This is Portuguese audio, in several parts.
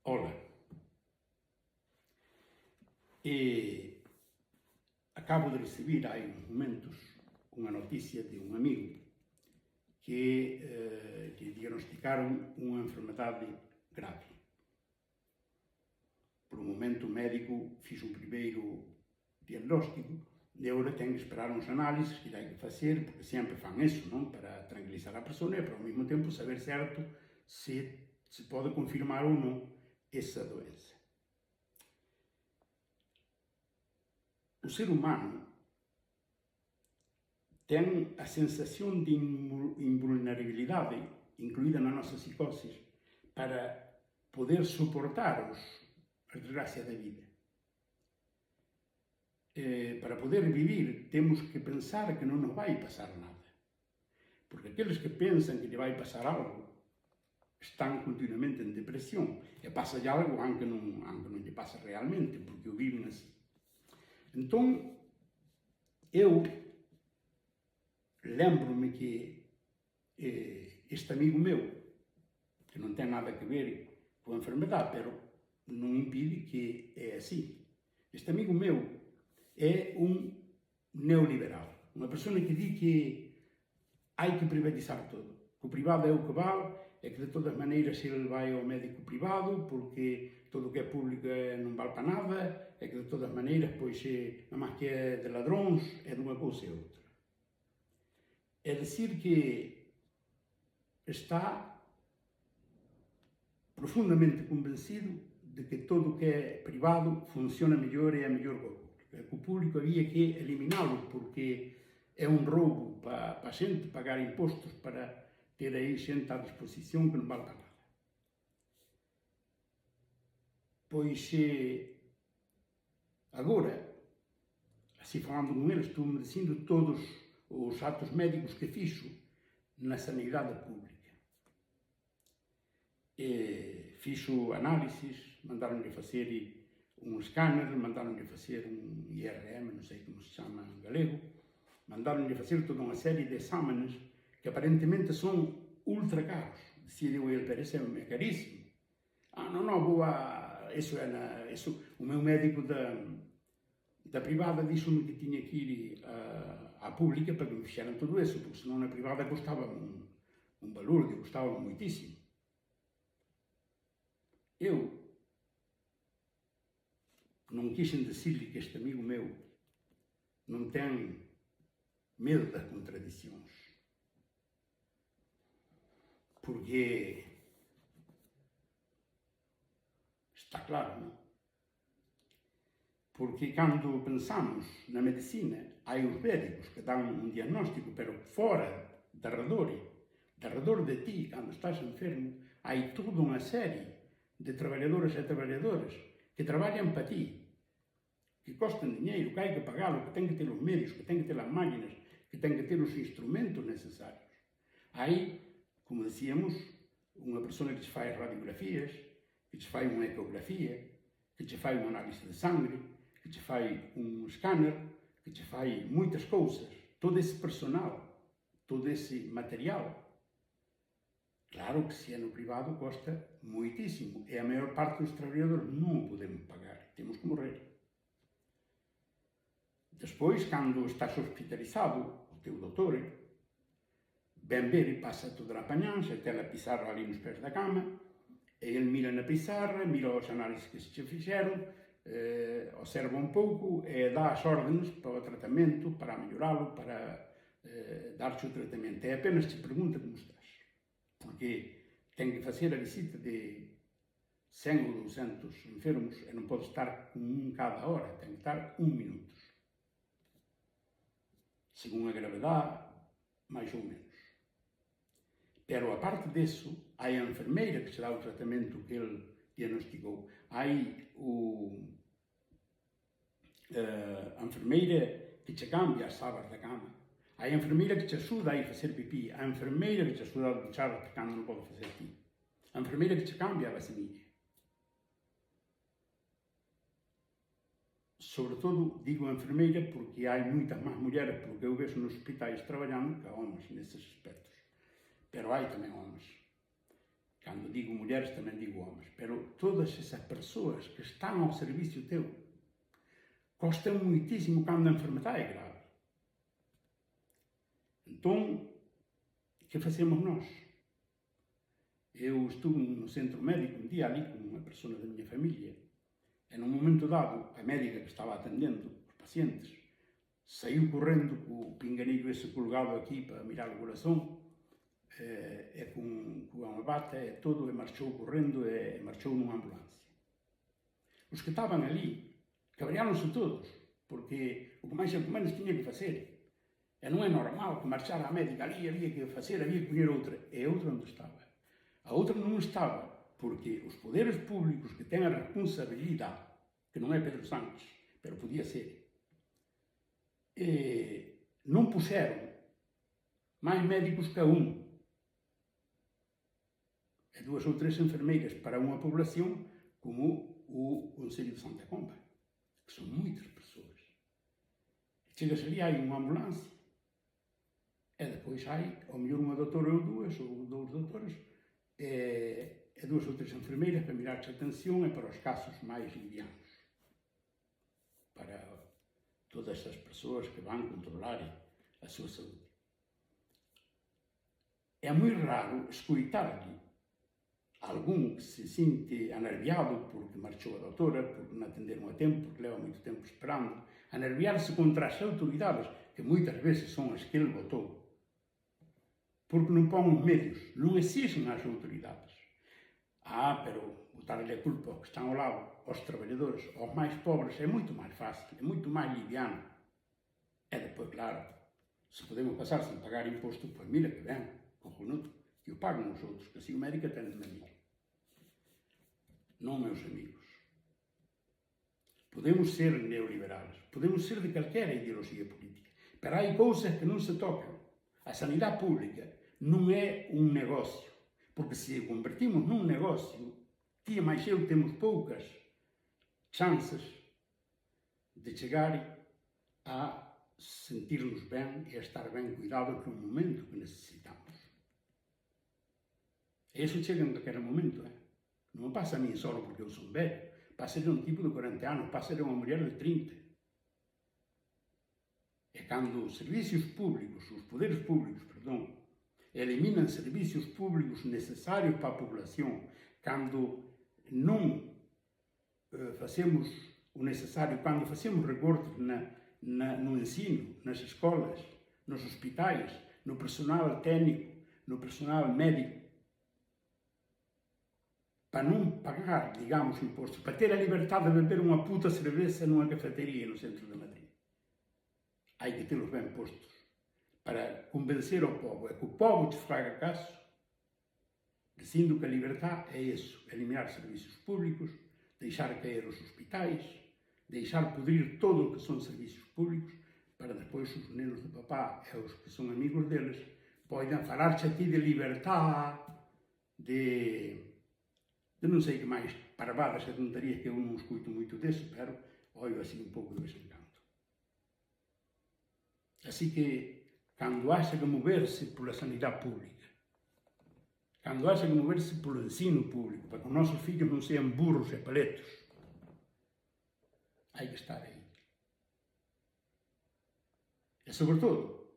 Ola. Acabo de recibir hai uns momentos unha noticia de un amigo que diagnosticaron unha enfermedade grave. Por un momento o médico fixo un primeiro diagnóstico e agora ten que esperar uns análises que hai que facer, porque sempre fan eso, non? Para tranquilizar a persona e, pero ao mesmo tempo, saber certo se pode confirmar ou non esa doença. O ser humano ten a sensación de invulnerabilidade incluída na nosa psicose para poder soportar as desgracias da vida. Para poder vivir temos que pensar que non nos vai pasar nada. Porque aqueles que pensan que lle vai pasar algo están continuamente en depresión e pasa algo aunque non lle pasa realmente, porque o viven así. Entón, eu lembro-me que este amigo meu, que non ten nada que ver coa enfermedade, pero non impide que é así. Este amigo meu é un neoliberal, unha persona que di que hai que privatizar todo. O privado é o que vale, e que de todas maneiras ele vai ao médico privado porque todo o que é público non vale para nada, e que de todas maneiras, pois, a máis que é de ladróns, é de unha cousa e outra. É dicir que está profundamente convencido de que todo o que é privado funciona mellor e é mellor que o público. O público había que eliminalo porque é un roubo para a xente pagar impostos para ter aí xente à disposición que non vale para nada. Pois, agora, así falando con eles, estou-me dicindo todos os actos médicos que fixo na sanidade pública. Fixo análisis, mandaron-lhe facer un escáner, mandaron-lhe facer un IRM, non sei como se chama en galego, mandaron-lhe facer toda unha serie de exámenes que aparentemente son ultra caros. Dicía eu, pero ese é carísimo. Non, vou a... O meu médico da privada dixo-me que tiña que ir á pública para que me fixeran todo eso, porque senón na privada costaba un valor, que costaba moitísimo. Eu non quixen decirle que este amigo meu non ten medo das contradicións. Porque está claro, non? Porque cando pensamos na medicina, hai os médicos que dan un diagnóstico, pero fora, darredor de ti, cando estás enfermo, hai toda unha serie de traballadores e traballadoras que traballan para ti, que costan diñeiro, que hai que pagalo, que ten que ter os medios, que ten que ter as máquinas, que ten que ter os instrumentos necesarios. Hai, como decíamos, unha persona que che fai radiografías, que che fai unha ecografía, que che fai unha análise de sangre, que che fai un escáner, que che fai moitas cousas. Todo ese personal, todo ese material. Claro que se é no privado costa moitísimo, e a maior parte dos traballadores non o podemos pagar, temos que morrer. Despois, cando estás hospitalizado, o teu doutor ven ver e pasa toda a pañán, se ten a pizarra ali nos pés da cama, e ele mira na pizarra, mira os análises que se che fixeron, observa un pouco e dá as órdenes para o tratamento, para melloralo, para darche o tratamento. E apenas te pregunta como estás. Porque ten que facer a visita de 100 ou 200 enfermos e non pode estar con un cada hora, ten que estar un minuto. Según a gravedade, máis ou menos. Pero, aparte disso, hai a enfermeira que se dá o tratamento que ele diagnosticou. Hai a enfermeira que che cambia as sábanas da cama. Hai a enfermeira que te axuda a ir facer pipí. A enfermeira que te axuda a duchar cando non pode facer ti. A enfermeira que te cambia a vacinilla. Sobre todo, digo a enfermeira porque hai moitas máis mulleres, polo que eu vexo nos hospitais traballando, que homens nesses aspectos. Pero hai tamén homens. Cando digo mulleres tamén digo homens. Pero todas essas pessoas que estão ao serviço teu custam muitíssimo quando a enfermidade é grave. Então, o que fazemos nós? Eu estive no centro médico um dia ali com uma pessoa da minha família e num momento dado a médica que estava atendendo os pacientes saiu correndo com o pinganilho esse colgado aqui para mirar o coração com uma bata e tudo, e marchou correndo e marchou numa ambulância. Os que estavam ali cabrearam-se todos, porque o que mais ou menos tinha que fazer. E não é normal que marchar a médica ali, havia que fazer, havia que punir outra. E a outra onde estava? A outra não estava, porque os poderes públicos que têm a responsabilidade, que não é Pedro Sánchez, mas podia ser, não puseram mais médicos que um. E 2 ou 3 enfermeiras para uma população como o Conselho de Santa Comba, que são muitas pessoas. Chega-se ali, há uma ambulância, e depois há, ao melhor, uma doutora ou 2 doutores, e 2 ou 3 enfermeiras para mirar a atenção e para os casos mais livianos, para todas essas pessoas que vão controlar a sua saúde. É muito raro escutar-lhe algum que se sente anerviado porque marchou a doutora, porque não atenderam a tempo, porque leva muito tempo esperando, anerviar-se contra as autoridades, que muitas vezes são as que ele votou, porque não põem medios, não exigem às autoridades. Pero botar-lhe a culpa aos que estão ao lado, aos trabalhadores, aos mais pobres, é muito mais fácil, é muito mais liviano. É depois, claro, se podemos passar sem pagar imposto, pois mira que bem, cojonudo, que o pagam os outros, que assim o médico atende-me a mim. Não, meus amigos. Podemos ser neoliberais, podemos ser de qualquer ideologia política, mas há coisas que não se tocam. A sanidade pública não é um negócio, porque se a convertimos num negócio, tia mais eu temos poucas chances de chegar a sentir-nos bem e a estar bem cuidados no momento que necessitamos. Isso chega em qualquer momento, não passa a mim só porque eu sou velho, passa a um tipo de 40 anos, passa a uma mulher de 30. É quando os serviços públicos, os poderes públicos, eliminam serviços públicos necessários para a população, quando não fazemos o necessário, quando fazemos recortes no ensino, nas escolas, nos hospitais, no personal técnico, no personal médico, para não pagar, digamos, impostos, para ter a liberdade de beber uma puta cerveja numa cafeteria no centro de Madrid. Há que tê-los bem postos, para convencer ao povo. É que o povo te faga caso, dizendo que a liberdade é isso, eliminar serviços públicos, deixar cair os hospitais, deixar podrir tudo o que são serviços públicos, para depois os meninos do papá e os que são amigos deles podem falar-te a ti de liberdade, de não sei que mais parvadas e tonterias, que eu não escuto muito disso, pero olho assim um pouco de vez em quando. Assim que, quando haja que mover-se pela sanidade pública, quando haja que mover-se pelo ensino público, para que os nossos filhos não sejam burros e paletos, há que estar aí. E, sobretudo,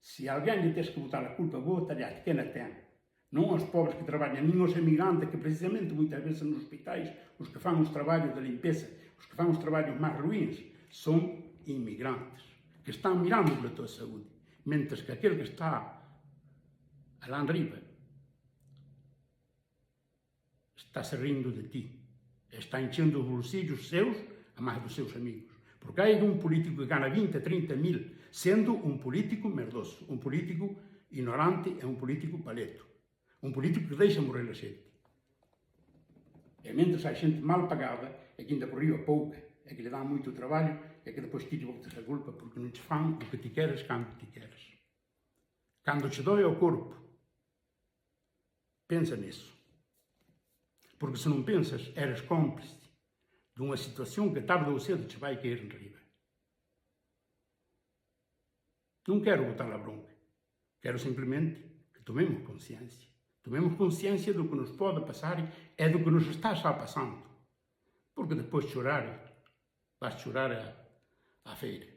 se alguém lhe tens que botar a culpa, bota-lhe a quem a tem. Não aos pobres que trabalham, nem aos emigrantes, que precisamente muitas vezes nos hospitais, os que fazem os trabalhos de limpeza, os que fazem os trabalhos mais ruins, são imigrantes, que estão mirando pela tua saúde, mientras que aquele que está lá em riba está se rindo de ti, está enchendo os bolsillos seus a mais dos seus amigos. Porque há um político que ganha 20, 30 mil, sendo um político merdoso, um político ignorante e um político paleto. Um político que deixa morrer a gente. E mientras há gente mal pagada, é que ainda correu a pouca, é que lhe dá muito trabalho, é que depois te voltas a culpa porque não te faz o que te queres quando te queres. Quando te dói ao corpo, pensa nisso. Porque se não pensas, eres cúmplice de uma situação que tarde ou cedo te vai cair em riba. Não quero botar a bronca. Quero simplesmente que tomemos consciência. Tomemos consciência do que nos pode passar é do que nos está já passando. Porque depois de chorar, vais chorar à feira.